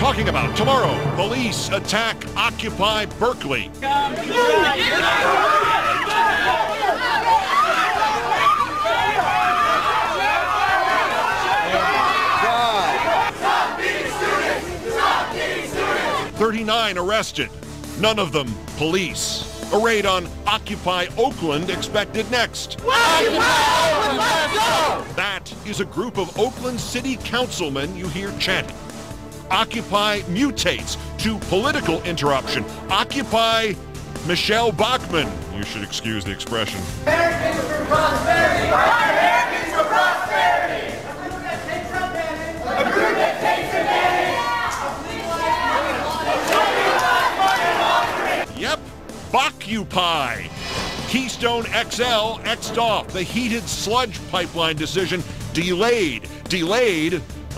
talking about tomorrow. Police attack Occupy Berkeley. Stop these students! Stop these students! 39 arrested, none of them police. A raid on Occupy Oakland expected next. Occupy Oakland, let's go! That is a group of Oakland City councilmen you hear chanting. Occupy mutates to political interruption. Occupy Michelle Bachmann. You should excuse the expression. Americans for prosperity! Americans for prosperity! A group that takes advantage! A group that takes advantage! Yep, Bachupy. Keystone XL X'd off. The heated sludge pipeline decision delayed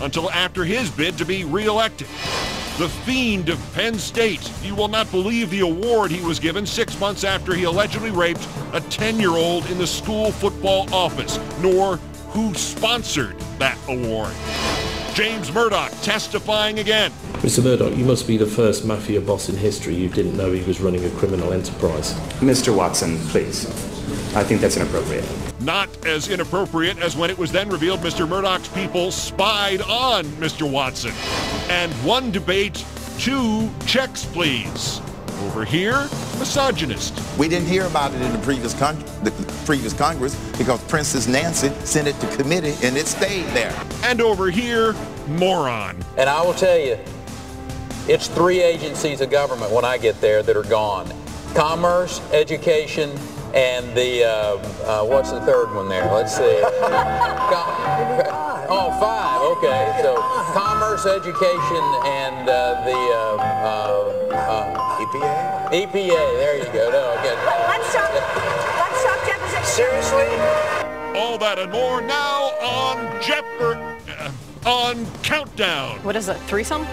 until after his bid to be re-elected. The fiend of Penn State. You will not believe the award he was given 6 months after he allegedly raped a 10-year-old in the school football office, nor who sponsored that award. James Murdoch testifying again. Mr. Murdoch, you must be the first mafia boss in history who didn't know he was running a criminal enterprise. Mr. Watson, please. I think that's inappropriate. Not as inappropriate as when it was then revealed Mr. Murdoch's people spied on Mr. Watson. And one debate, two checks, please. Over here, misogynist. We didn't hear about it in the previous Congress because Princess Nancy sent it to committee and it stayed there. And over here, moron. And I will tell you, it's 3 agencies of government when I get there that are gone. Commerce, education, and the, what's the third one there? Let's see. 5, okay. So commerce, education, and EPA? EPA, there you go. No, okay. Let's show deposition. Seriously? All that and more now on Countdown. What is it, threesome?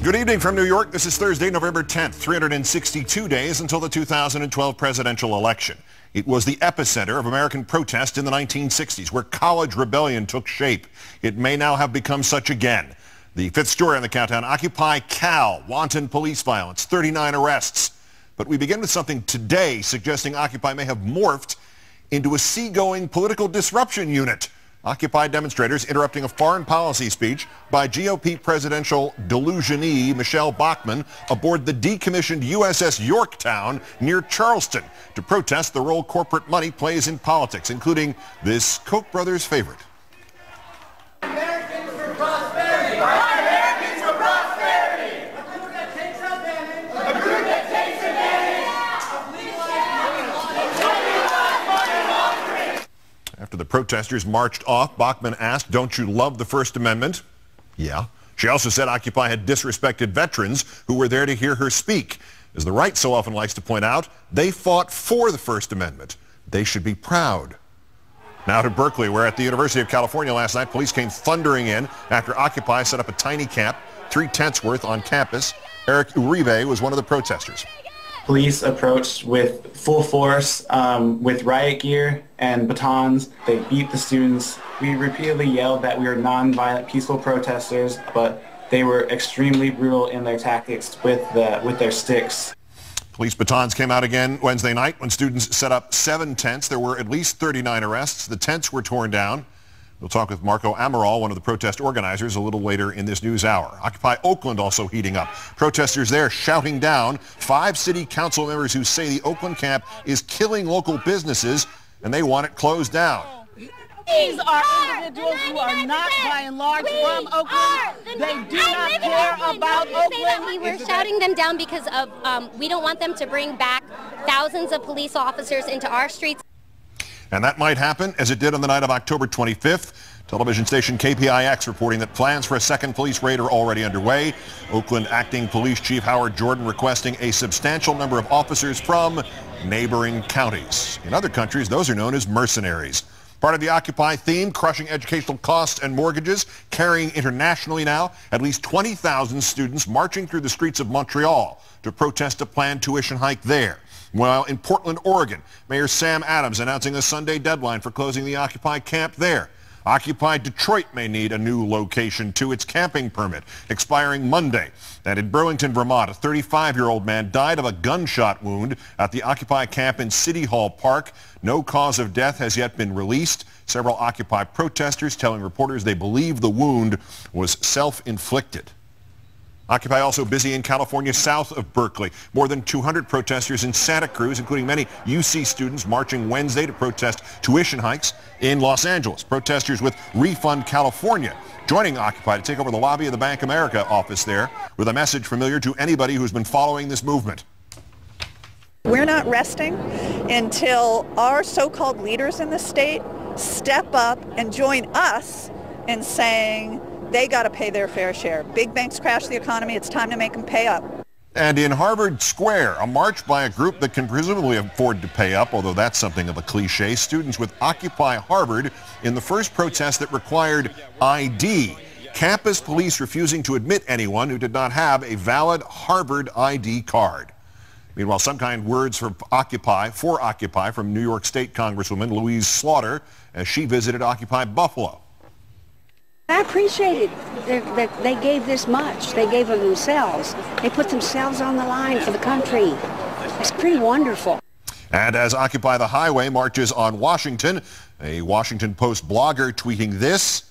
Good evening from New York. This is Thursday, November 10th, 362 days until the 2012 presidential election. It was the epicenter of American protest in the 1960s, where college rebellion took shape. It may now have become such again. The fifth story on the countdown, Occupy Cal, wanton police violence, 39 arrests. But we begin with something today suggesting Occupy may have morphed into a seagoing political disruption unit. Occupy demonstrators interrupting a foreign policy speech by GOP presidential delusionee Michelle Bachmann aboard the decommissioned USS Yorktown near Charleston to protest the role corporate money plays in politics, including this Koch brothers favorite. Americans for prosperity! Americans for prosperity! A group that takes advantage! A group that takes advantage! Of legalized After the protesters marched off, Bachmann asked, "Don't you love the First Amendment?" Yeah. She also said Occupy had disrespected veterans who were there to hear her speak. As the right so often likes to point out, they fought for the First Amendment. They should be proud. Now to Berkeley, where at the University of California last night, police came thundering in after Occupy set up a tiny camp, 3 tents worth on campus. Eric Uribe was one of the protesters. Police approached with full force, with riot gear and batons. They beat the students. We repeatedly yelled that we were non-violent, peaceful protesters, but they were extremely brutal in their tactics with their sticks. Police batons came out again Wednesday night when students set up 7 tents. There were at least 39 arrests. The tents were torn down. We'll talk with Marco Amaral, one of the protest organizers, a little later in this news hour. Occupy Oakland also heating up. Protesters there shouting down 5 city council members who say the Oakland camp is killing local businesses and they want it closed down. These are individuals who are not, by and large, from Oakland. They do not care about Oakland. We were shouting them down because of we don't want them to bring back thousands of police officers into our streets. And that might happen, as it did on the night of October 25th. Television station KPIX reporting that plans for a second police raid are already underway. Oakland Acting Police Chief Howard Jordan requesting a substantial number of officers from neighboring counties. In other countries, those are known as mercenaries. Part of the Occupy theme, crushing educational costs and mortgages, carrying internationally now at least 20,000 students marching through the streets of Montreal to protest a planned tuition hike there. While in Portland, Oregon, Mayor Sam Adams announcing a Sunday deadline for closing the Occupy camp there. Occupy Detroit may need a new location to its camping permit, expiring Monday. And in Burlington, Vermont, a 35-year-old man died of a gunshot wound at the Occupy camp in City Hall Park. No cause of death has yet been released. Several Occupy protesters telling reporters they believe the wound was self-inflicted. Occupy also busy in California south of Berkeley. More than 200 protesters in Santa Cruz, including many UC students, marching Wednesday to protest tuition hikes. In Los Angeles, protesters with Refund California joining Occupy to take over the lobby of the Bank America office there with a message familiar to anybody who's been following this movement. We're not resting until our so-called leaders in the state step up and join us in saying they got to pay their fair share. Big banks crash the economy. It's time to make them pay up. And in Harvard Square, a march by a group that can presumably afford to pay up, although that's something of a cliche. Students with Occupy Harvard in the first protest that required ID. Campus police refusing to admit anyone who did not have a valid Harvard ID card. Meanwhile, some kind words for Occupy from New York State Congresswoman Louise Slaughter as she visited Occupy Buffalo. I appreciate it that they gave this much. They gave of themselves. They put themselves on the line for the country. It's pretty wonderful. And as Occupy the Highway marches on Washington, a Washington Post blogger tweeting this: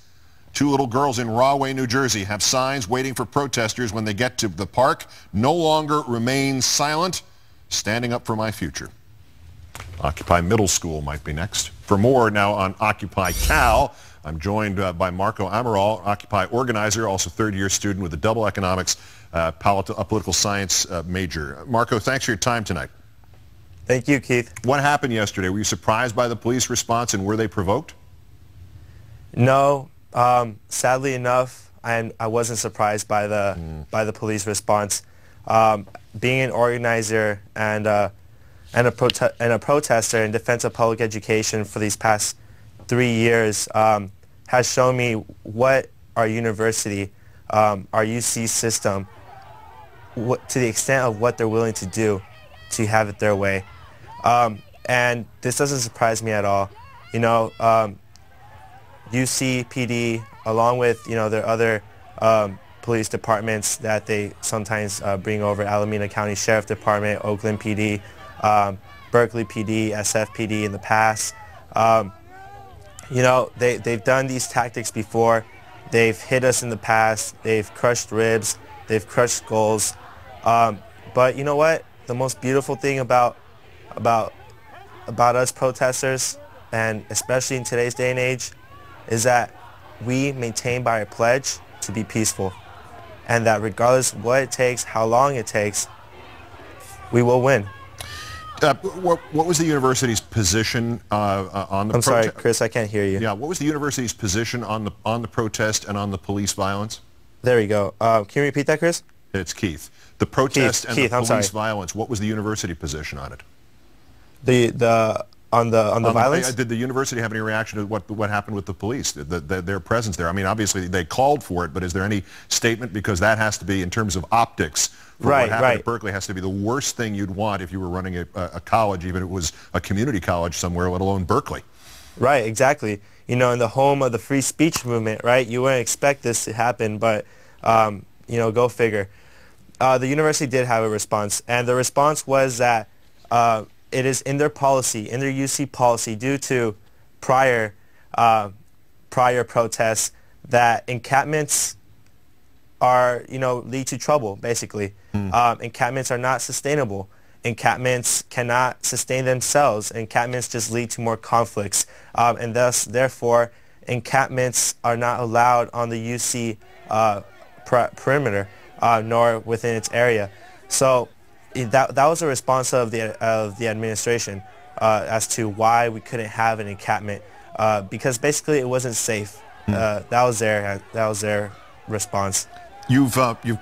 two little girls in Rahway, New Jersey have signs waiting for protesters when they get to the park. No longer remain silent. Standing up for my future. Occupy Middle School might be next. For more now on Occupy Cal, I'm joined by Marco Amaral, Occupy organizer, also third-year student with a double economics political science major. Marco, thanks for your time tonight. Thank you, Keith. What happened yesterday? Were you surprised by the police response, and were they provoked? No. Sadly enough, I wasn't surprised by the police response. Being an organizer and a protester in defense of public education for these past 3 years has shown me what our university, our UC system, to the extent of what they're willing to do to have it their way. And this doesn't surprise me at all. You know, UC PD, along with, you know, their other police departments that they sometimes bring over, Alameda County Sheriff Department, Oakland PD, Berkeley PD, SFPD in the past. You know, they've done these tactics before. They've hit us in the past. They've crushed ribs. They've crushed skulls. But you know what? The most beautiful thing about us protesters, and especially in today's day and age, is that we maintain by our pledge to be peaceful. And that regardless of what it takes, how long it takes, we will win. What was the university's position on the protest? I'm sorry, Chris, I can't hear you. Yeah, what was the university's position on the protest and on the police violence? There you go. Can you repeat that, Chris? It's Keith. The protest and the police violence, what was the university position on it? On the violence? Did the university have any reaction to what happened with the police, their presence there? I mean, obviously they called for it, but is there any statement? Because that has to be, in terms of optics, what happened at Berkeley has to be the worst thing you'd want if you were running a college, even if it was a community college somewhere, let alone Berkeley. Right, exactly. You know, in the home of the free speech movement, right? You wouldn't expect this to happen, but, you know, go figure. The university did have a response, and the response was that it is in their policy, in their UC policy, due to prior protests, that encampments are, you know, lead to trouble, basically. Encampments are not sustainable. Encampments cannot sustain themselves. Encampments just lead to more conflicts. And thus, therefore, encampments are not allowed on the UC perimeter, nor within its area. So that was a response of the administration as to why we couldn't have an encampment, because basically it wasn't safe. That was their response. You've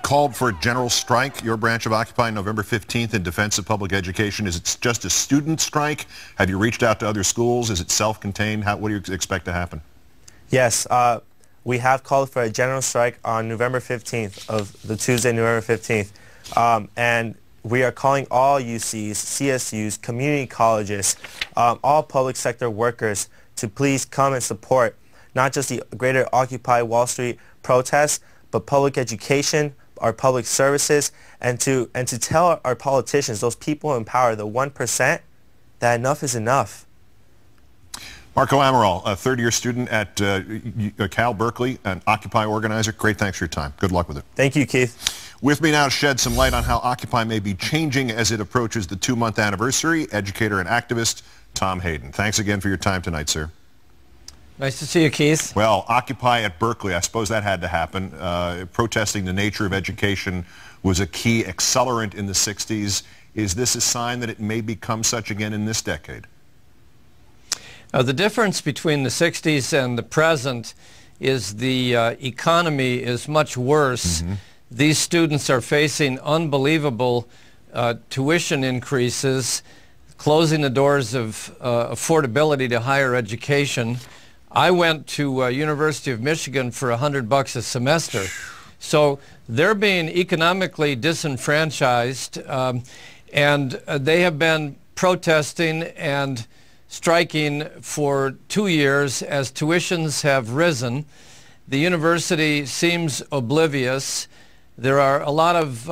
called for a general strike, your branch of Occupy, November 15th in defense of public education. Is it just a student strike? Have you reached out to other schools? Is it self-contained? What do you expect to happen? Yes, we have called for a general strike on November 15th, of the Tuesday, November 15th. And we are calling all UCs, CSUs, community colleges, all public sector workers to please come and support not just the greater Occupy Wall Street protests, but public education, our public services, and to tell our politicians, those people in power, the 1%, that enough is enough. Marco Amaral, a third-year student at Cal Berkeley, an Occupy organizer. Great, thanks for your time. Good luck with it. Thank you, Keith. With me now to shed some light on how Occupy may be changing as it approaches the 2-month anniversary, educator and activist Tom Hayden. Thanks again for your time tonight, sir. Nice to see you, Keith. Well, Occupy at Berkeley, I suppose that had to happen. Protesting the nature of education was a key accelerant in the 60s. Is this a sign that it may become such again in this decade? The difference between the 60s and the present is the economy is much worse. These students are facing unbelievable tuition increases, closing the doors of affordability to higher education. I went to University of Michigan for $100 a semester. So they're being economically disenfranchised, and they have been protesting and striking for 2 years as tuitions have risen. The university seems oblivious. There are a lot of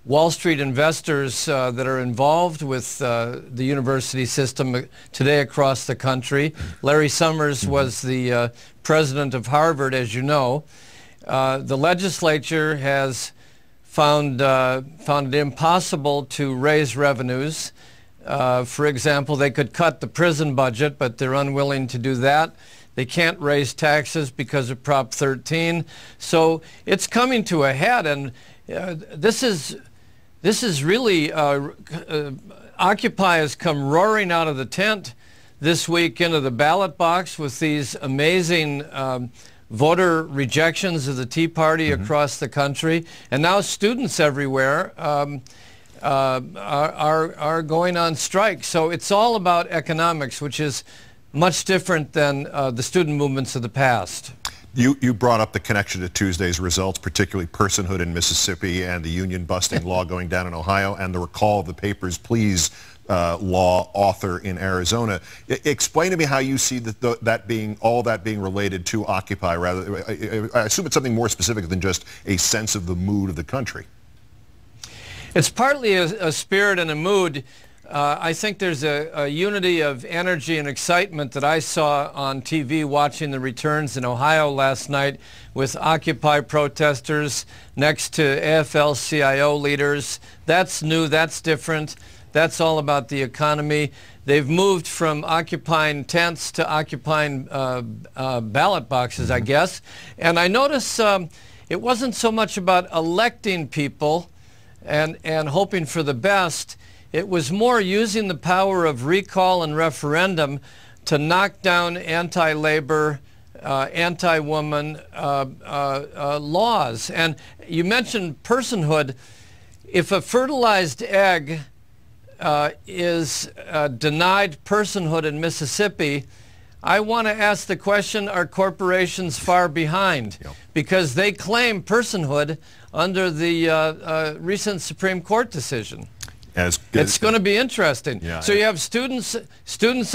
Wall Street investors that are involved with the university system today across the country. Larry Summers was the president of Harvard, as you know. The legislature has found it impossible to raise revenues. For example, they could cut the prison budget, but they're unwilling to do that. They can't raise taxes because of Prop 13. So it's coming to a head, and this is really, Occupy has come roaring out of the tent this week into the ballot box with these amazing voter rejections of the Tea Party across the country. And now students everywhere are going on strike. So it's all about economics, which is much different than the student movements of the past. You brought up the connection to Tuesday's results, particularly personhood in Mississippi and the union-busting law going down in Ohio and the recall of the Papers, Please law author in Arizona. Explain to me how you see that being related to Occupy. Rather, I assume it's something more specific than just a sense of the mood of the country. It's partly a spirit and a mood. I think there's a unity of energy and excitement that I saw on TV watching the returns in Ohio last night with Occupy protesters next to AFL-CIO leaders. That's new, that's different. That's all about the economy. They've moved from occupying tents to occupying ballot boxes, I guess. And I notice it wasn't so much about electing people and hoping for the best. It was more using the power of recall and referendum to knock down anti-labor, anti-woman laws. And you mentioned personhood. If a fertilized egg is denied personhood in Mississippi, I want to ask the question, are corporations far behind? Yep. Because they claim personhood under the recent Supreme Court decision. It's going to be interesting. Yeah, so you have students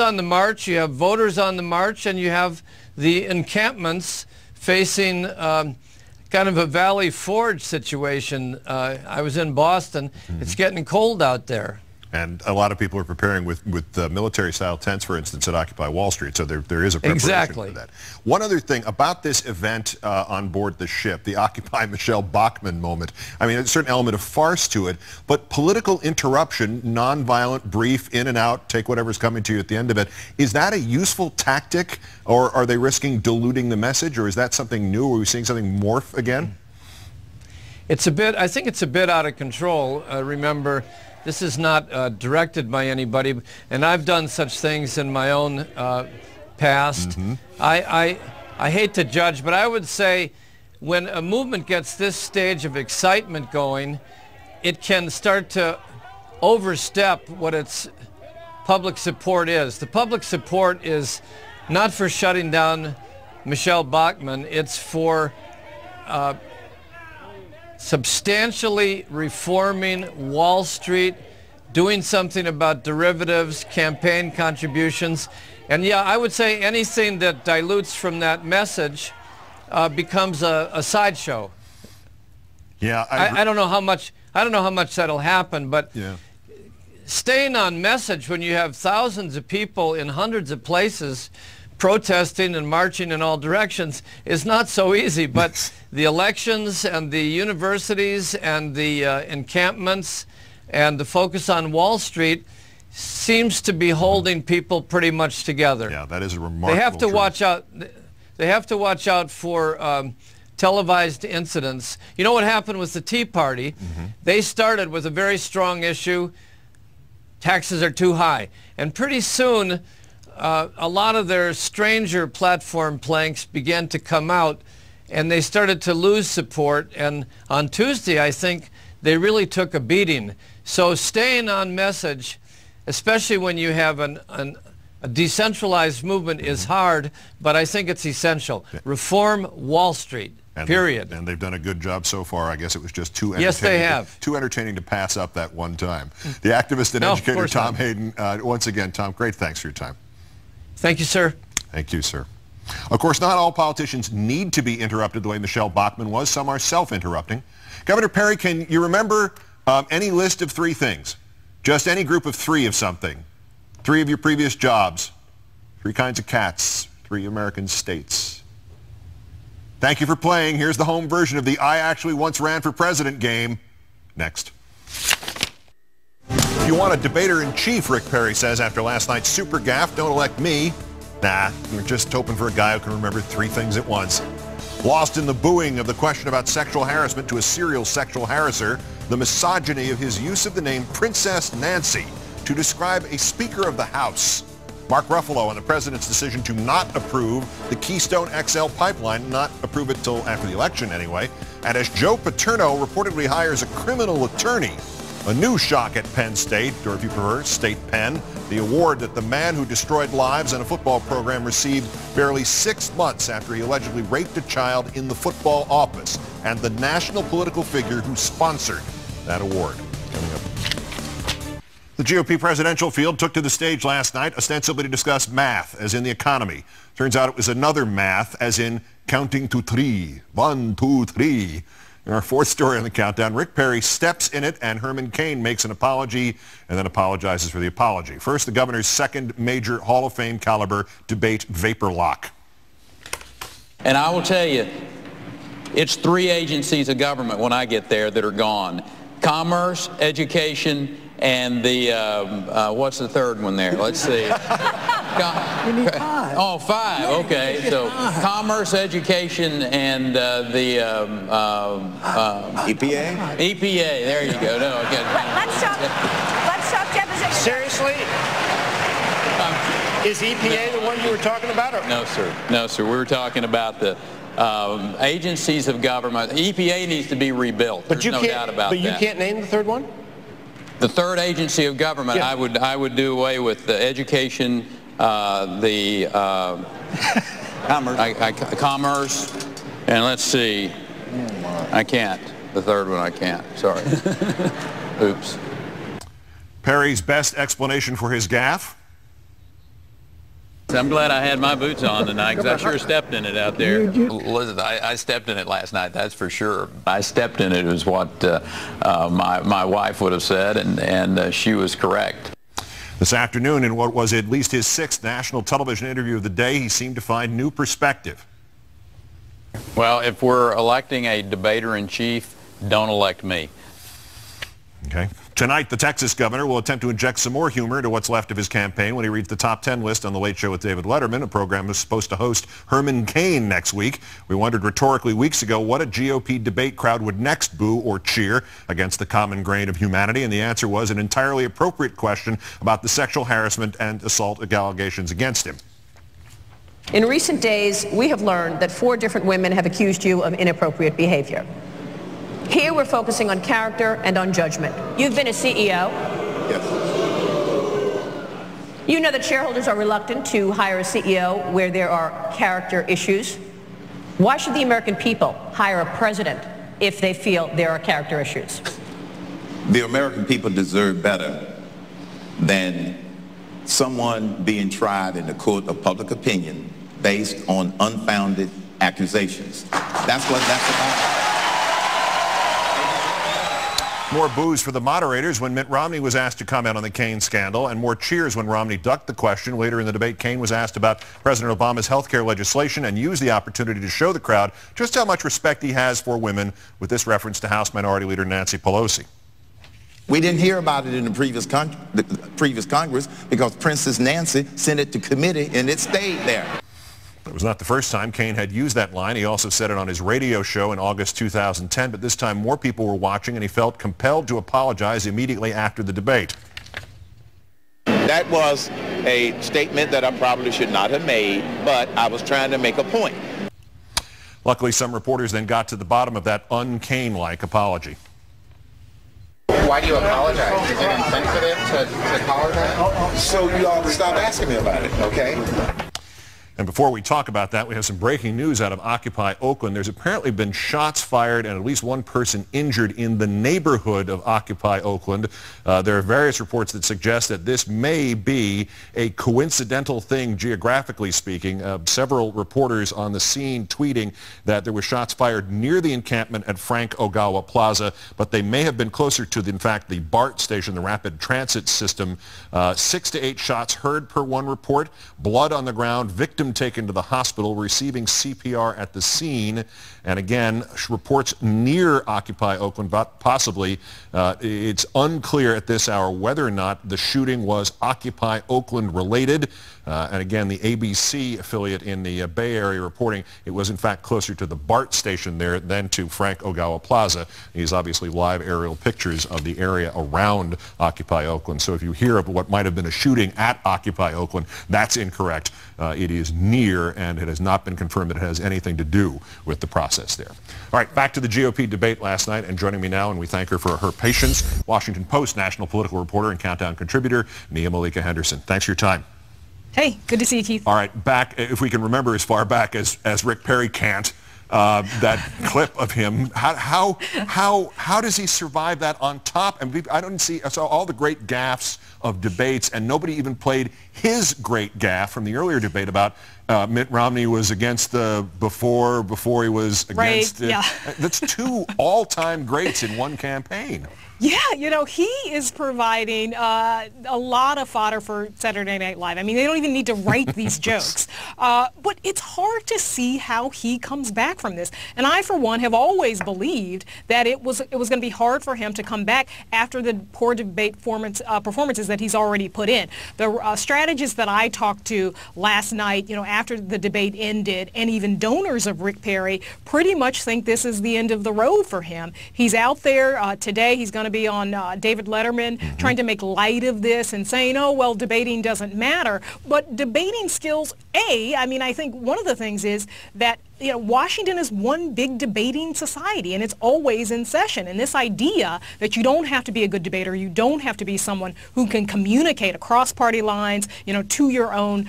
on the march, you have voters on the march, and you have the encampments facing kind of a Valley Forge situation. I was in Boston. It's getting cold out there. And a lot of people are preparing with military-style tents, for instance, at Occupy Wall Street. So there is a preparation for that. One other thing about this event on board the ship, the Occupy Michelle Bachmann moment. I mean, there's a certain element of farce to it, but political interruption, nonviolent, brief, in and out, take whatever's coming to you at the end of it. Is that a useful tactic, or are they risking diluting the message, or is that something new? Are we seeing something morph again? It's a bit. I think it's a bit out of control. Remember, this is not directed by anybody, and I've done such things in my own past. I hate to judge, but I would say when a movement gets this stage of excitement going, it can start to overstep what its public support is. The public support is not for shutting down Michelle Bachmann, it's for substantially reforming Wall Street, doing something about derivatives, campaign contributions. And yeah, I would say anything that dilutes from that message becomes a sideshow. Yeah, I don't know how much that'll happen, but yeah. Staying on message when you have thousands of people in hundreds of places protesting and marching in all directions is not so easy. But the elections and the universities and the encampments and the focus on Wall Street seems to be holding people pretty much together. Yeah, that is a remarkable They have to truth. watch out. They have to watch out for televised incidents. You know what happened with the Tea Party? Mm-hmm. They started with a very strong issue. Taxes are too high. And pretty soon, a lot of their stranger platform planks began to come out, and they started to lose support. And on Tuesday, I think, they really took a beating. So staying on message, especially when you have a decentralized movement, is hard, but I think it's essential. Reform Wall Street. Period. And they've done a good job so far. I guess it was just too entertaining. Yes, they have. Too entertaining to pass up that one time. The activist and educator Tom Hayden. Once again, Tom, great thanks for your time. Thank you, sir. Thank you, sir. Of course, not all politicians need to be interrupted the way Michelle Bachmann was. Some are self-interrupting. Governor Perry, can you remember any list of 3 things? Just any group of 3 of something. 3 of your previous jobs. 3 kinds of cats. 3 American states. Thank you for playing. Here's the home version of the I Actually Once Ran for President game. Next. If you want a debater-in-chief, Rick Perry says after last night's super gaffe, don't elect me. Nah, you're just hoping for a guy who can remember 3 things at once. Lost in the booing of the question about sexual harassment to a serial sexual harasser, the misogyny of his use of the name Princess Nancy to describe a Speaker of the House. Mark Ruffalo on the president's decision to not approve the Keystone XL pipeline, not approve it till after the election anyway. And as Joe Paterno reportedly hires a criminal attorney, a new shock at Penn State, or if you prefer, State Penn, the award that the man who destroyed lives in a football program received barely 6 months after he allegedly raped a child in the football office, and the national political figure who sponsored that award. Coming up. The GOP presidential field took to the stage last night ostensibly to discuss math, as in the economy. Turns out it was another math, as in counting to 3. 1, 2, 3. In our 4th story on the countdown, Rick Perry steps in it and Herman Cain makes an apology and then apologizes for the apology. First, the governor's 2nd major Hall of Fame caliber debate vapor lock. And I will tell you, it's 3 agencies of government when I get there that are gone. Commerce, education, and the, what's the 3rd one there? Let's see. You need 5. Oh, 5, okay. So commerce, education, and the EPA? EPA, there you go. No, okay. Let's talk deposition. Seriously? Is EPA the one you were talking about? Or? No, sir. No, sir. We were talking about the agencies of government. EPA needs to be rebuilt. There's no doubt about that. But you can't name the 3rd one? The 3rd agency of government, yeah. I would do away with the education, the commerce, and let's see. I can't. The 3rd one I can't. Sorry. Oops. Perry's best explanation for his gaffe? I'm glad I had my boots on tonight because I sure stepped in it out there. Listen, I stepped in it last night, that's for sure. I stepped in it is what my wife would have said, and she was correct. This afternoon, in what was at least his 6th national television interview of the day, he seemed to find new perspective. Well, if we're electing a debater-in-chief, don't elect me. Okay. Tonight, the Texas governor will attempt to inject some more humor into what's left of his campaign when he reads the top 10 list on The Late Show with David Letterman, a program that's supposed to host Herman Cain next week. We wondered rhetorically weeks ago what a GOP debate crowd would next boo or cheer against the common grain of humanity, and the answer was an entirely appropriate question about the sexual harassment and assault allegations against him. In recent days, we have learned that 4 different women have accused you of inappropriate behavior. Here we're focusing on character and on judgment. You've been a CEO. Yes. You know that shareholders are reluctant to hire a CEO where there are character issues. Why should the American people hire a president if they feel there are character issues. The American people deserve better than someone being tried in the court of public opinion based on unfounded accusations. That's what that's about. More boos for the moderators when Mitt Romney was asked to comment on the Kaine scandal, and more cheers when Romney ducked the question. Later in the debate, Kaine was asked about President Obama's health care legislation and used the opportunity to show the crowd just how much respect he has for women, with this reference to House Minority Leader Nancy Pelosi. We didn't hear about it in the previous Congress because Princess Nancy sent it to committee and it stayed there. It was not the first time Kaine had used that line. He also said it on his radio show in August 2010, but this time more people were watching and he felt compelled to apologize immediately after the debate. That was a statement that I probably should not have made, but I was trying to make a point. Luckily, some reporters then got to the bottom of that un-Kaine-like apology. Why do you apologize? Is it insensitive to apologize? So you all stop asking me about it, okay? And before we talk about that, we have some breaking news out of Occupy Oakland. There's apparently been shots fired and at least one person injured in the neighborhood of Occupy Oakland. There are various reports that suggest that this may be a coincidental thing, geographically speaking. Several reporters on the scene tweeting that there were shots fired near the encampment at Frank Ogawa Plaza, but they may have been closer to, in fact, the BART station, the rapid transit system. 6 to 8 shots heard per one report, blood on the ground, victim taken to the hospital, receiving CPR at the scene. And again, reports near Occupy Oakland, but possibly it's unclear at this hour whether or not the shooting was Occupy Oakland related. And again, the ABC affiliate in the Bay Area reporting it was in fact closer to the BART station there than to Frank Ogawa Plaza. These obviously live aerial pictures of the area around Occupy Oakland. So if you hear of what might have been a shooting at Occupy Oakland, that's incorrect. It is near, and it has not been confirmed that it has anything to do with the process there. All right, back to the GOP debate last night, and joining me now, and we thank her for her patience, Washington Post national political reporter and Countdown contributor, Nia-Malika Henderson. Thanks for your time. Hey, good to see you, Keith. All right, back, if we can remember as far back as Rick Perry can't, that clip of him, how does he survive that on top? And I saw all the great gaffes of debates, and nobody even played his great gaffe from the earlier debate about Mitt Romney was against the before he was against it. Yeah. That's 2 all-time greats in one campaign. Yeah, you know, he is providing a lot of fodder for Saturday Night Live. I mean, they don't even need to write these jokes. But it's hard to see how he comes back from this. And I, for one, have always believed that it was going to be hard for him to come back after the poor debate performances that he's already put in. The strategists that I talked to last night, you know, after the debate ended, and even donors of Rick Perry, pretty much think this is the end of the road for him. He's out there today. He's going to be on David Letterman trying to make light of this and saying, oh, well, debating doesn't matter. But debating skills, I mean, I think one of the things is that you know, Washington is one big debating society, and it's always in session. And this idea that you don't have to be a good debater, you don't have to be someone who can communicate across party lines, you know, to your own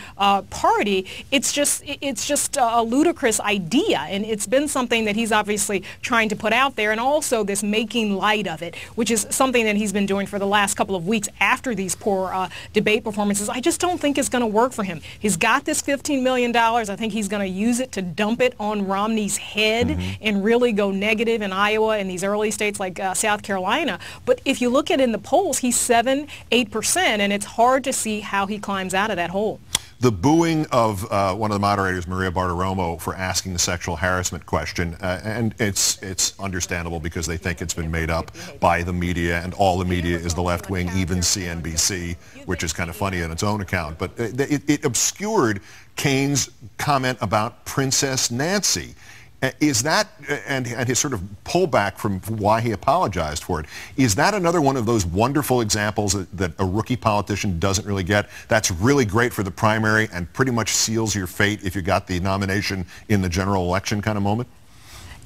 party, it's just a ludicrous idea. And it's been something that he's obviously trying to put out there, and also this making light of it, which is something that he's been doing for the last couple of weeks after these poor debate performances. I just don't think it's going to work for him. He's got this $15 million. I think he's going to use it to dump it on Romney's head and really go negative in Iowa and these early states like South Carolina. But if you look at it in the polls, he's 7-8%, and it's hard to see how he climbs out of that hole. The booing of one of the moderators, Maria Bartiromo, for asking the sexual harassment question, and it's understandable because they think it's been made up by the media, and all the media is the left wing, even CNBC, which is kind of funny on its own account. But it obscured Kaine's comment about Princess Nancy. Is that, and his sort of pullback from why he apologized for it, is that another one of those wonderful examples that a rookie politician doesn't really get? That's really great for the primary and pretty much seals your fate if you got the nomination in the general election kind of moment?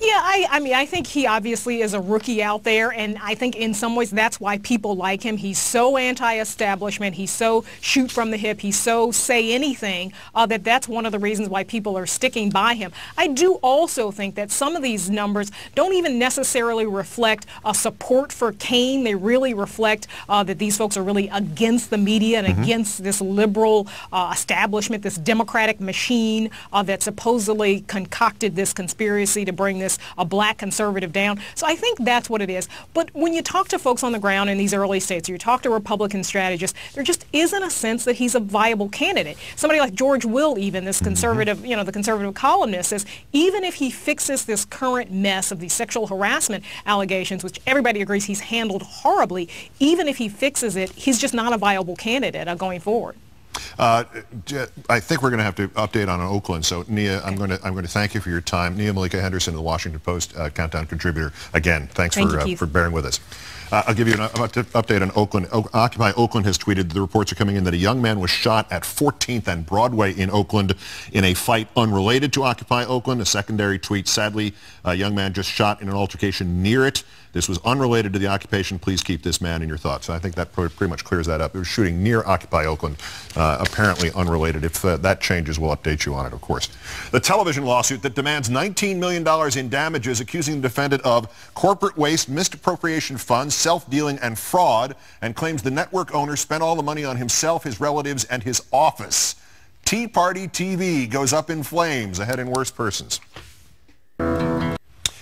Yeah, I mean, I think he obviously is a rookie out there, and I think in some ways that's why people like him. He's so anti-establishment, he's so shoot from the hip, he's so say anything, that's one of the reasons why people are sticking by him. I do also think that some of these numbers don't even necessarily reflect a support for Kaine. They really reflect that these folks are really against the media and against this liberal establishment, this Democratic machine that supposedly concocted this conspiracy to bring this a black conservative down. So I think that's what it is. But when you talk to folks on the ground in these early states, or you talk to Republican strategists, there just isn't a sense that he's a viable candidate. Somebody like George Will, even this conservative, the conservative columnist, says even if he fixes this current mess of these sexual harassment allegations, which everybody agrees he's handled horribly, even if he fixes it, he's just not a viable candidate going forward. I think we're going to have to update on Oakland. So, Nia, I'm going to thank you for your time. Nia-Malika Henderson, the Washington Post Countdown contributor. Again, thanks for bearing with us. I'll give you an update on Oakland. Occupy Oakland has tweeted the reports are coming in that a young man was shot at 14th and Broadway in Oakland in a fight unrelated to Occupy Oakland. A secondary tweet, sadly, a young man just shot in an altercation near it. This was unrelated to the occupation. Please keep this man in your thoughts. So I think that pretty much clears that up. It was shooting near Occupy Oakland, apparently unrelated. If that changes, we'll update you on it, of course. The television lawsuit that demands $19 million in damages, accusing the defendant of corporate waste, misappropriation funds, self-dealing, and fraud, and claims the network owner spent all the money on himself, his relatives, and his office. Tea Party TV goes up in flames, ahead in Worst Persons.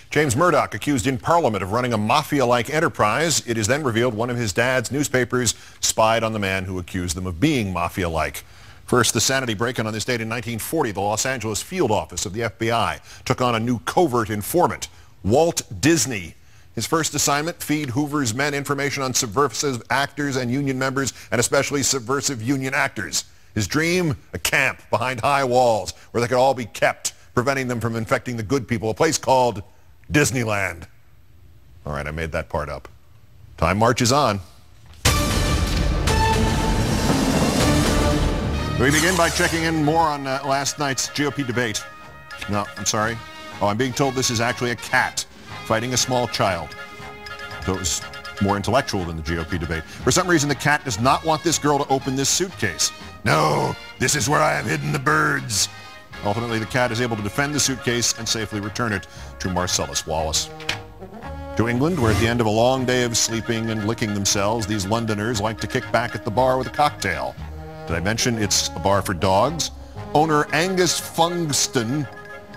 James Murdoch accused in Parliament of running a mafia-like enterprise. It is then revealed one of his dad's newspapers spied on the man who accused them of being mafia-like. First, the sanity break-in on this date in 1940, the Los Angeles field office of the FBI took on a new covert informant, Walt Disney. His first assignment, feed Hoover's men information on subversive actors and union members, and especially subversive union actors. His dream, a camp behind high walls where they could all be kept, preventing them from infecting the good people, a place called Disneyland. All right, I made that part up. Time marches on. We begin by checking in more on last night's GOP debate. No, I'm sorry. Oh, I'm being told this is actually a cat fighting a small child. So it was more intellectual than the GOP debate. For some reason, the cat does not want this girl to open this suitcase. No, this is where I have hidden the birds. Ultimately, the cat is able to defend the suitcase and safely return it to Marcellus Wallace. To England, where at the end of a long day of sleeping and licking themselves, these Londoners like to kick back at the bar with a cocktail. Did I mention it's a bar for dogs? Owner Angus Fungston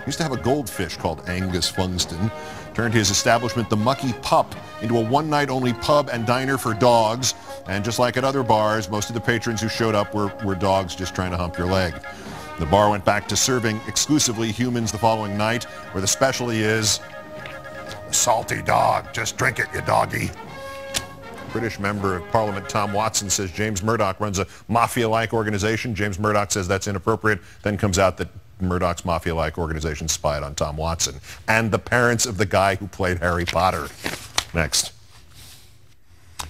used to have a goldfish called Angus Fungston, turned his establishment, the Mucky Pup, into a one-night-only pub and diner for dogs. And just like at other bars, most of the patrons who showed up were dogs just trying to hump your leg. The bar went back to serving exclusively humans the following night, where the specialty is salty dog. Just drink it, you doggy. British member of Parliament Tom Watson says James Murdoch runs a mafia-like organization. James Murdoch says that's inappropriate. Then comes out that Murdoch's mafia-like organization spied on Tom Watson and the parents of the guy who played Harry Potter. Next.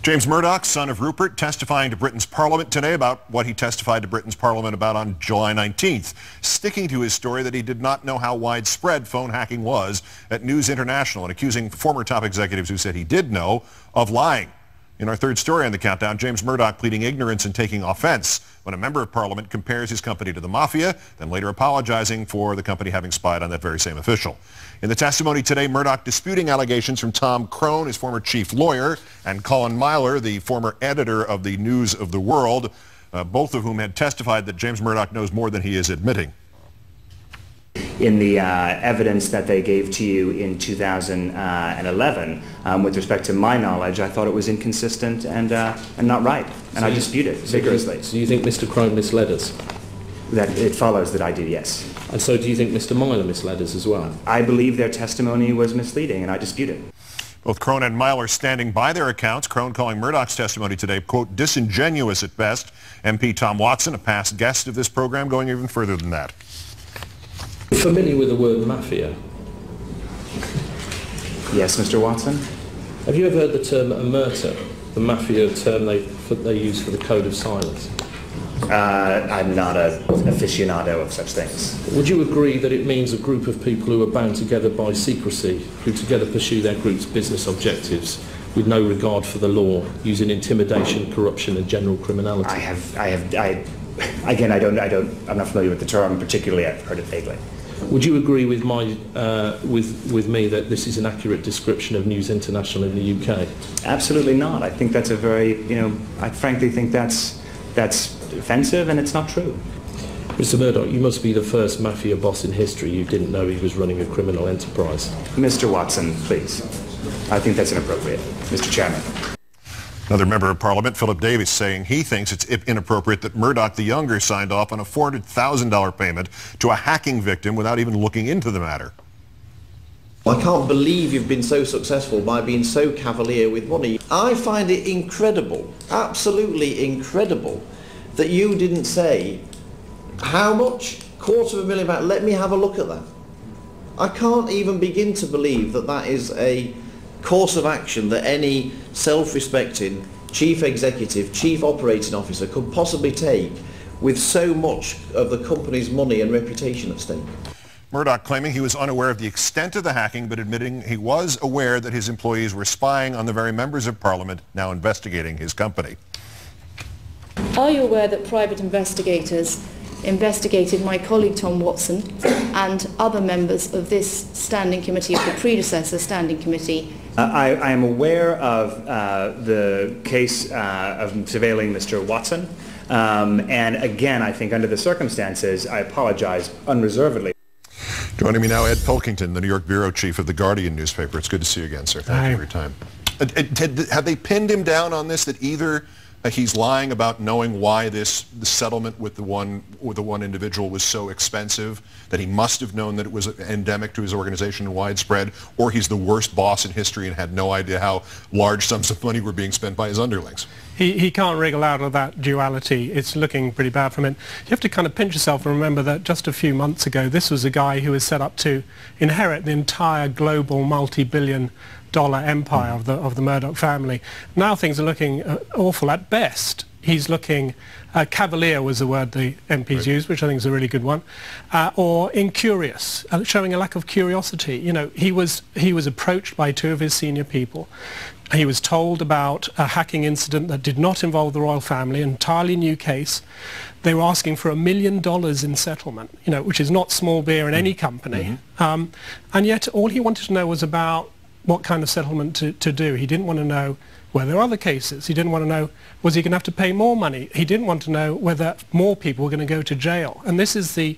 James Murdoch, son of Rupert, testifying to Britain's Parliament today about what he testified to Britain's Parliament about on July 19th, sticking to his story that he did not know how widespread phone hacking was at News International and accusing former top executives who said he did know of lying. In our third story on the countdown, James Murdoch pleading ignorance and taking offense when a member of Parliament compares his company to the mafia, then later apologizing for the company having spied on that very same official. In the testimony today, Murdoch disputing allegations from Tom Crone, his former chief lawyer, and Colin Myler, the former editor of the News of the World, both of whom had testified that James Murdoch knows more than he is admitting. In the evidence that they gave to you in 2011, with respect to my knowledge, I thought it was inconsistent and not right, and so I dispute it vigorously. So you think Mr. Crone misled us? That it follows that I do, yes. And so do you think Mr. Myler misled us as well? I believe their testimony was misleading, and I dispute it. Both Crone and Myler standing by their accounts. Crone calling Murdoch's testimony today, quote, disingenuous at best. MP Tom Watson, a past guest of this program, going even further than that. Familiar with the word mafia? Yes, Mr. Watson. Have you ever heard the term omerta, the mafia term they use for the code of silence? I'm not an aficionado of such things. Would you agree that it means a group of people who are bound together by secrecy, who together pursue their group's business objectives with no regard for the law, using intimidation, corruption and general criminality? Again, I'm not familiar with the term particularly. I've heard it vaguely. Would you agree with with me that this is an accurate description of News International in the UK? Absolutely not. I think that's a very, I frankly think that's offensive and it's not true. Mr. Murdoch, you must be the first mafia boss in history who didn't know he was running a criminal enterprise. Mr. Watson, please. I think that's inappropriate. Mr. Chairman. Another member of Parliament, Philip Davis, saying he thinks it's inappropriate that Murdoch the Younger signed off on a $400,000 payment to a hacking victim without even looking into the matter. I can't believe you've been so successful by being so cavalier with money. I find it incredible, absolutely incredible, that you didn't say, how much? £250,000, let me have a look at that. I can't even begin to believe that that is a course of action that any self-respecting chief executive, chief operating officer could possibly take with so much of the company's money and reputation at stake. Murdoch claiming he was unaware of the extent of the hacking, but admitting he was aware that his employees were spying on the very members of Parliament now investigating his company. Are you aware that private investigators investigated my colleague Tom Watson and other members of this standing committee, of the predecessor standing committee? I am aware of the case of surveilling Mr. Watson, and again, I think under the circumstances, I apologize unreservedly. Joining me now, Ed Pilkington, the New York bureau chief of the Guardian newspaper. It's good to see you again, sir. Thank you for your time. Have they pinned him down on this, that either he's lying about knowing why the settlement with the one individual was so expensive, that he must have known that it was endemic to his organization and widespread, or he's the worst boss in history and had no idea how large sums of money were being spent by his underlings? He can't wriggle out of that duality. It's looking pretty bad for him. You have to kind of pinch yourself and remember that just a few months ago, this was a guy who was set up to inherit the entire global multi-billion-dollar empire of the Murdoch family. Now things are looking awful at best. He's looking, cavalier was the word the MPs used, which I think is a really good one, or incurious, showing a lack of curiosity. You know, he was approached by two of his senior people. He was told about a hacking incident that did not involve the royal family, an entirely new case. They were asking for $1 million in settlement, you know, which is not small beer in any company. And yet all he wanted to know was about what kind of settlement to do. He didn't want to know were there other cases. He didn't want to know, was he going to have to pay more money? He didn't want to know whether more people were going to go to jail. And this is the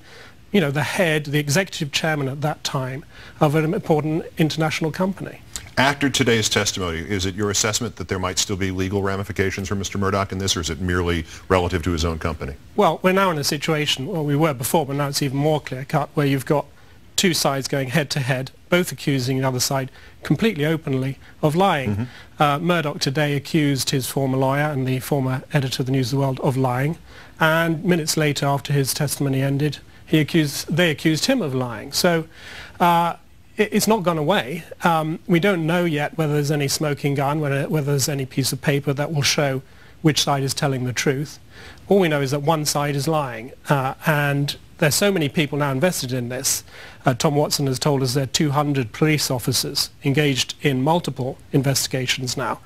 head, the executive chairman at that time of an important international company. After today's testimony, is it your assessment that there might still be legal ramifications for Mr. Murdoch in this, or is it merely relative to his own company? Well, we're now in a situation, well, we were before, but now it's even more clear-cut, where you've got two sides going head-to-head, both accusing the other side completely openly of lying. Murdoch today accused his former lawyer and the former editor of the News of the World of lying, and minutes later, after his testimony ended, they accused him of lying. So it's not gone away. We don't know yet whether there's any smoking gun, whether there's any piece of paper that will show which side is telling the truth. All we know is that one side is lying, and there's so many people now invested in this. Tom Watson has told us there are 200 police officers engaged in multiple investigations now,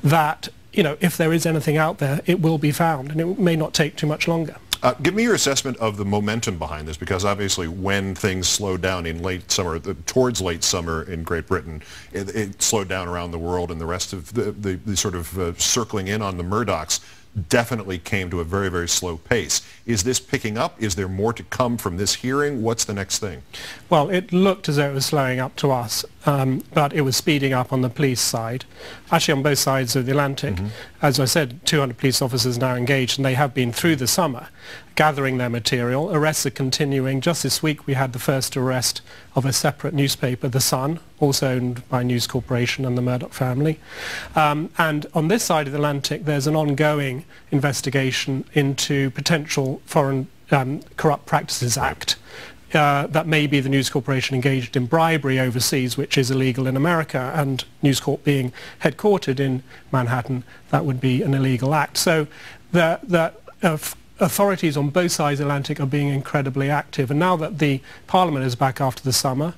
that, you know, if there is anything out there, it will be found, and it may not take too much longer. Give me your assessment of the momentum behind this, because obviously when things slowed down in late summer, towards late summer in Great Britain, it slowed down around the world, and the rest of the sort of circling in on the Murdochs definitely came to a very, very slow pace. Is this picking up? Is there more to come from this hearing? What's the next thing? Well, it looked as though it was slowing up to us, but it was speeding up on the police side, actually on both sides of the Atlantic. As I said, 200 police officers now engaged, and they have been through the summer gathering their material. Arrests are continuing. Just this week we had the first arrest of a separate newspaper, The Sun, also owned by News Corporation and the Murdoch family. And on this side of the Atlantic there's an ongoing investigation into potential Foreign Corrupt Practices Act. That may be the News Corporation engaged in bribery overseas, which is illegal in America, and News Corp being headquartered in Manhattan, that would be an illegal act. So the authorities on both sides of the Atlantic are being incredibly active. And now that the Parliament is back after the summer,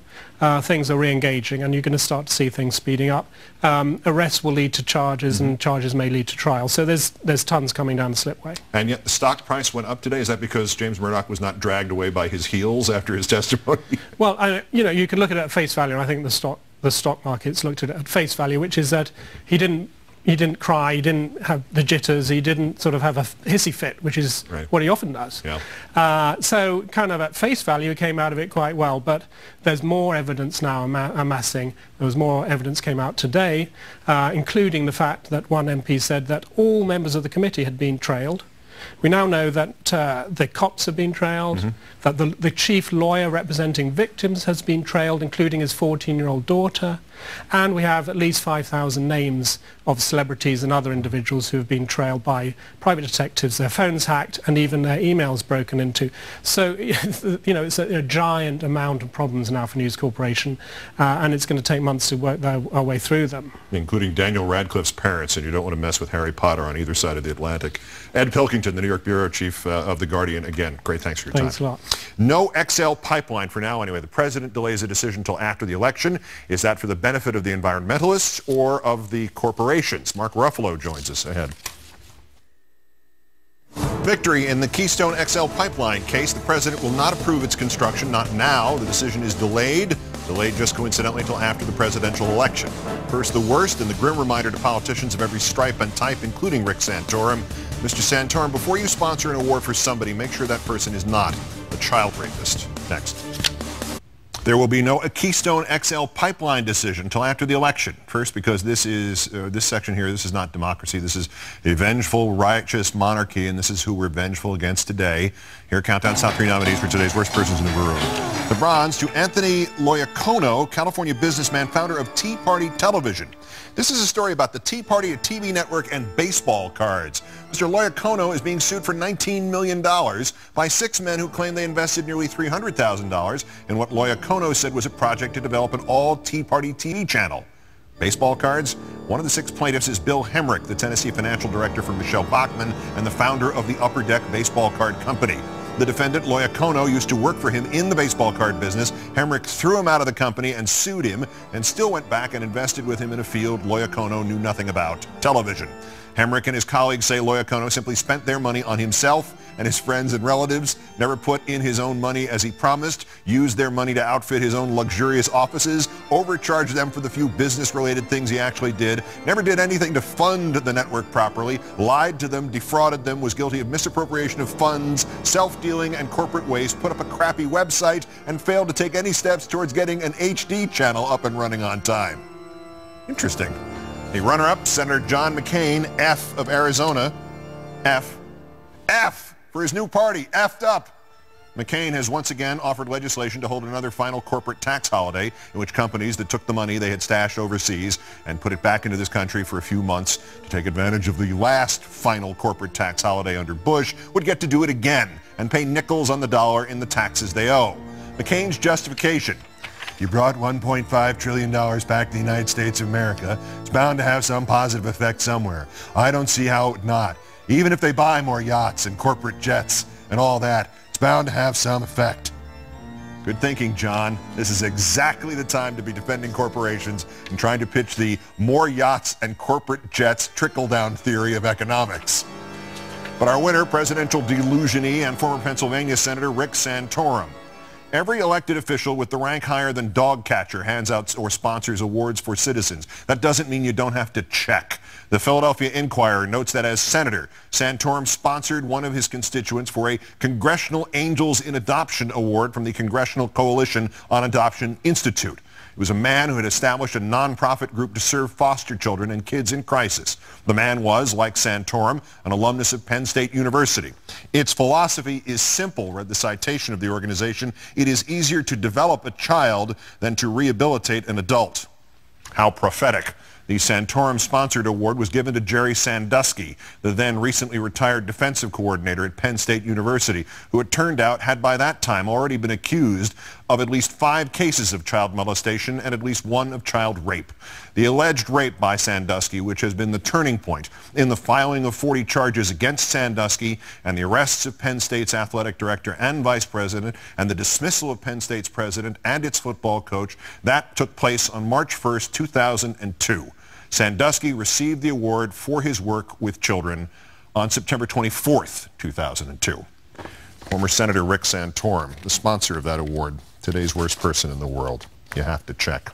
things are re-engaging, and you're going to start to see things speeding up. Arrests will lead to charges, and charges may lead to trial. So there's tons coming down the slipway. And yet the stock price went up today. Is that because James Murdoch was not dragged away by his heels after his testimony? Well, you know, you can look at it at face value, and I think the stock markets looked at it at face value, which is that he didn't cry, he didn't have the jitters, he didn't sort of have a hissy fit, which is what he often does. Yeah. So kind of at face value, he came out of it quite well, but there's more evidence now amassing. There was more evidence came out today, including the fact that one MP said that all members of the committee had been trailed. We now know that the cops have been trailed, that the chief lawyer representing victims has been trailed, including his 14-year-old daughter, and we have at least 5,000 names of celebrities and other individuals who have been trailed by private detectives, their phones hacked, and even their emails broken into. So, you know, it's a giant amount of problems now for News Corporation, and it's going to take months to work our way through them. Including Daniel Radcliffe's parents, and you don't want to mess with Harry Potter on either side of the Atlantic. Ed Pilkington, the New York bureau chief of The Guardian, again, great thanks for your time. Thanks a lot. No XL pipeline for now, anyway. The president delays a decision until after the election. Is that for the benefit of the environmentalists or of the corporations? Mark Ruffalo joins us ahead. Victory in the Keystone XL pipeline case. The president will not approve its construction, not now. The decision is delayed just coincidentally until after the presidential election. First the worst and the grim reminder to politicians of every stripe and type, including Rick Santorum. Mr. Santorum, before you sponsor an award for somebody, make sure that person is not a child rapist. Next. There will be no Keystone XL pipeline decision until after the election. First, because this section here, this is not democracy. This is a vengeful, righteous monarchy, and this is who we're vengeful against today. Here, Countdown's top 3 nominees for today's worst persons in the room. The bronze to Anthony Loiacono, California businessman, founder of Tea Party Television. This is a story about the Tea Party, a TV network, and baseball cards. Mr. Loiacono is being sued for $19 million by 6 men who claim they invested nearly $300,000 in what Loiacono said was a project to develop an all-Tea Party TV channel. Baseball cards? One of the 6 plaintiffs is Bill Hemrick, the Tennessee financial director for Michelle Bachmann and the founder of the Upper Deck Baseball Card Company. The defendant, Loiacono, used to work for him in the baseball card business. Hemrick threw him out of the company and sued him, and still went back and invested with him in a field Loiacono knew nothing about: television. Hemrick and his colleagues say Loiacono simply spent their money on himself and his friends and relatives, never put in his own money as he promised, used their money to outfit his own luxurious offices, overcharged them for the few business-related things he actually did, never did anything to fund the network properly, lied to them, defrauded them, was guilty of misappropriation of funds, self-dealing, and corporate waste, put up a crappy website, and failed to take any steps towards getting an HD channel up and running on time. Interesting. The runner-up, Senator John McCain, F of Arizona. F for his new party, F'd up. McCain has once again offered legislation to hold another final corporate tax holiday in which companies that took the money they had stashed overseas and put it back into this country for a few months to take advantage of the last final corporate tax holiday under Bush would get to do it again and pay nickels on the dollar in the taxes they owe. McCain's justification: you brought $1.5 trillion back to the United States of America. It's bound to have some positive effect somewhere. I don't see how it would not. Even if they buy more yachts and corporate jets and all that, it's bound to have some effect. Good thinking, John. This is exactly the time to be defending corporations and trying to pitch the more yachts and corporate jets trickle-down theory of economics. But our winner, presidential delusionee and former Pennsylvania Senator Rick Santorum. Every elected official with the rank higher than dog catcher hands out or sponsors awards for citizens. That doesn't mean you don't have to check. The Philadelphia Inquirer notes that as senator, Santorum sponsored one of his constituents for a Congressional Angels in Adoption Award from the Congressional Coalition on Adoption Institute. It was a man who had established a nonprofit group to serve foster children and kids in crisis. The man was, like Santorum, an alumnus of Penn State University. Its philosophy is simple, read the citation of the organization. It is easier to develop a child than to rehabilitate an adult. How prophetic. The Santorum-sponsored award was given to Jerry Sandusky, the then recently retired defensive coordinator at Penn State University, who it turned out had by that time already been accused of at least 5 cases of child molestation and at least 1 of child rape. The alleged rape by Sandusky, which has been the turning point in the filing of 40 charges against Sandusky and the arrests of Penn State's athletic director and vice president and the dismissal of Penn State's president and its football coach, that took place on March 1st, 2002. Sandusky received the award for his work with children on September 24th, 2002. Former Senator Rick Santorum, the sponsor of that award, today's worst person in the world. You have to check.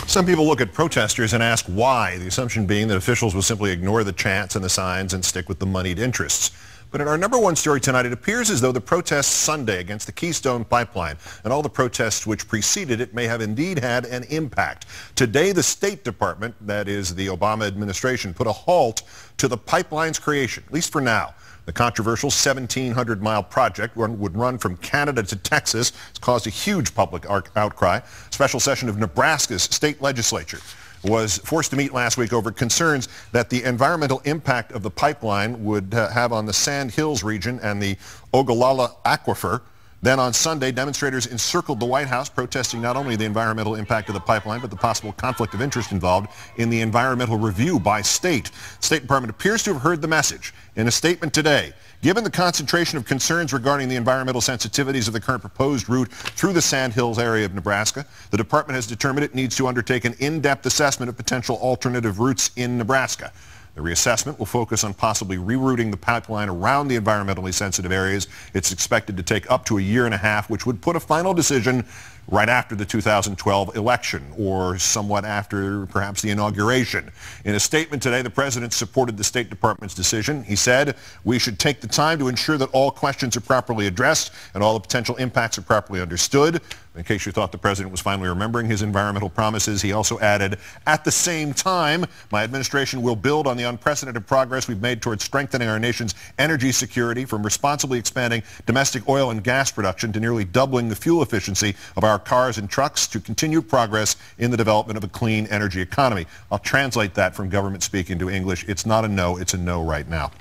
Some people look at protesters and ask why, the assumption being that officials will simply ignore the chants and the signs and stick with the moneyed interests. But in our #1 story tonight, it appears as though the protests Sunday against the Keystone Pipeline and all the protests which preceded it may have indeed had an impact. Today, the State Department, that is the Obama administration, put a halt to the pipeline's creation, at least for now. The controversial 1,700-mile project would run from Canada to Texas. It's caused a huge public outcry. A special session of Nebraska's state legislature was forced to meet last week over concerns that the environmental impact of the pipeline would have on the Sand Hills region and the Ogallala Aquifer. Then on Sunday, demonstrators encircled the White House, protesting not only the environmental impact of the pipeline, but the possible conflict of interest involved in the environmental review by state. The State Department appears to have heard the message. In a statement today, given the concentration of concerns regarding the environmental sensitivities of the current proposed route through the Sand Hills area of Nebraska, the department has determined it needs to undertake an in-depth assessment of potential alternative routes in Nebraska. The reassessment will focus on possibly rerouting the pipeline around the environmentally sensitive areas. It's expected to take up to a year and a half, which would put a final decision right after the 2012 election, or somewhat after perhaps the inauguration. In a statement today, the president supported the State Department's decision. He said, "We should take the time to ensure that all questions are properly addressed and all the potential impacts are properly understood." In case you thought the president was finally remembering his environmental promises, he also added, "At the same time, my administration will build on the unprecedented progress we've made towards strengthening our nation's energy security, from responsibly expanding domestic oil and gas production to nearly doubling the fuel efficiency of our cars and trucks, to continued progress in the development of a clean energy economy." I'll translate that from government speak into English. It's not a no, it's a no right now.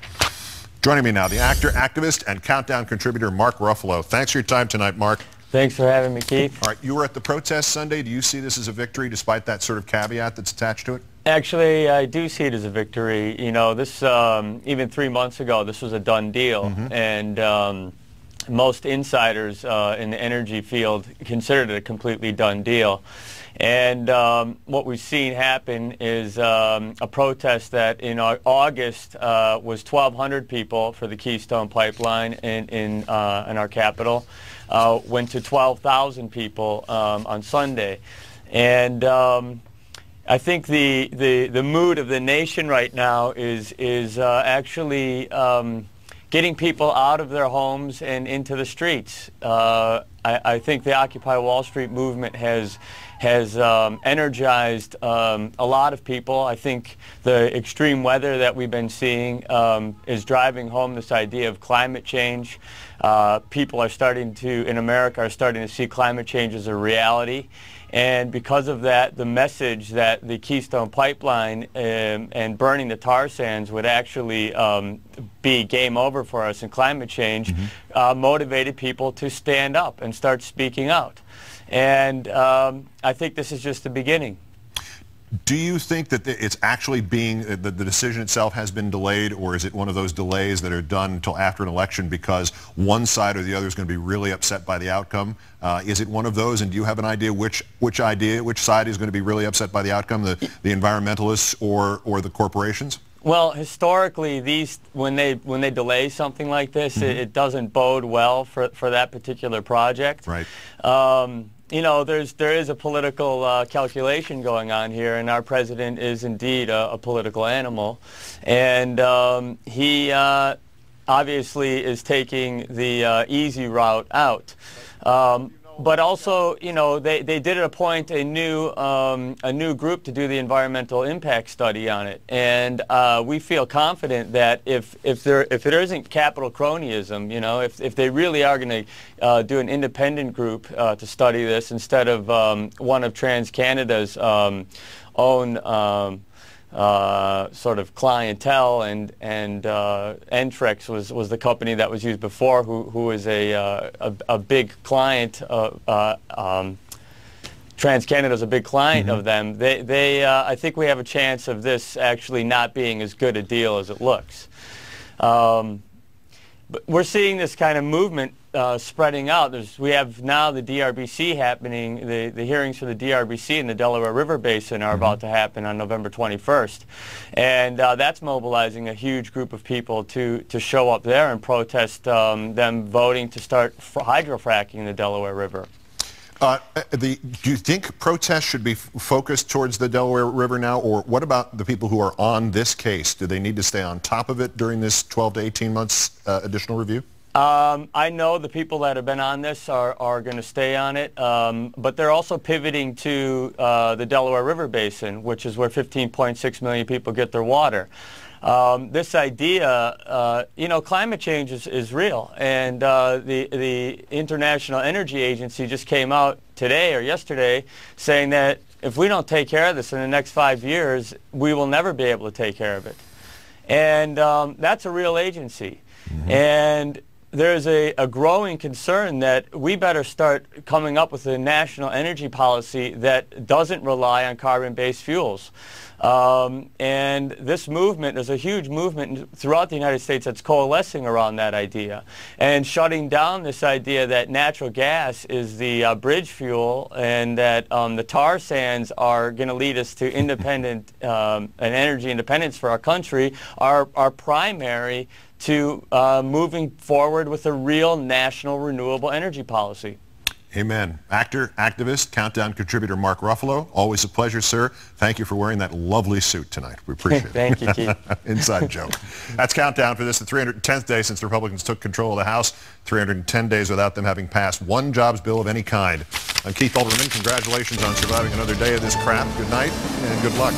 Joining me now, the actor, activist, and Countdown contributor Mark Ruffalo. Thanks for your time tonight, Mark. Thanks for having me, Keith. All right, you were at the protest Sunday. Do you see this as a victory despite that sort of caveat that's attached to it? Actually, I do see it as a victory. You know, this, even 3 months ago, this was a done deal. And most insiders in the energy field considered it a completely done deal. And what we've seen happen is a protest that in August was 1,200 people for the Keystone Pipeline in our capital. Went to 12,000 people on Sunday. And I think the mood of the nation right now is actually getting people out of their homes and into the streets. I think the Occupy Wall Street movement has energized a lot of people. I think the extreme weather that we've been seeing is driving home this idea of climate change. People are starting to, in America, are starting to see climate change as a reality. And because of that, the message that the Keystone Pipeline and burning the tar sands would actually be game over for us in climate change motivated people to stand up and start speaking out. And I think this is just the beginning. Do you think that it's actually being, the decision itself has been delayed, or is it one of those delays that are done until after an election because one side or the other is going to be really upset by the outcome? Is it one of those, and do you have an idea which side is going to be really upset by the outcome, the environmentalists or the corporations? Well, historically, when they delay something like this, it doesn't bode well for that particular project. Right. You know, there is a political calculation going on here, and our president is indeed a political animal, and he obviously is taking the easy route out. but also, you know, they did appoint a new group to do the environmental impact study on it, and we feel confident that if there isn't capital cronyism, you know, if they really are going to do an independent group to study this instead of one of TransCanada's own sort of clientele, and Entrex was the company that was used before, who is a big client. TransCanada is a big client of them. I think we have a chance of this actually not being as good a deal as it looks. But we're seeing this kind of movement spreading out. We have now the DRBC happening. The hearings for the DRBC in the Delaware River Basin are about to happen on November 21st. And that's mobilizing a huge group of people to show up there and protest them voting to start hydrofracking in the Delaware River. Do you think protests should be focused towards the Delaware River now, or what about the people who are on this case? Do they need to stay on top of it during this 12 to 18 months additional review? I know the people that have been on this are going to stay on it, but they're also pivoting to the Delaware River Basin, which is where 15.6 million people get their water. This idea, you know, climate change is real, and the International Energy Agency just came out today or yesterday saying that if we don't take care of this in the next 5 years, we will never be able to take care of it. And that's a real agency. And there's a growing concern that we better start coming up with a national energy policy that doesn't rely on carbon-based fuels. And this movement, there's a huge movement throughout the United States that's coalescing around that idea and shutting down this idea that natural gas is the bridge fuel, and that the tar sands are going to lead us to independent and energy independence for our country, are primary to moving forward with a real national renewable energy policy. Amen. Actor, activist, Countdown contributor Mark Ruffalo, always a pleasure, sir. Thank you for wearing that lovely suit tonight. We appreciate it. Thank you, Keith. Inside joke. That's Countdown for this, the 310th day since the Republicans took control of the House, 310 days without them having passed one jobs bill of any kind. I'm Keith Olbermann. Congratulations on surviving another day of this crap. Good night and good luck.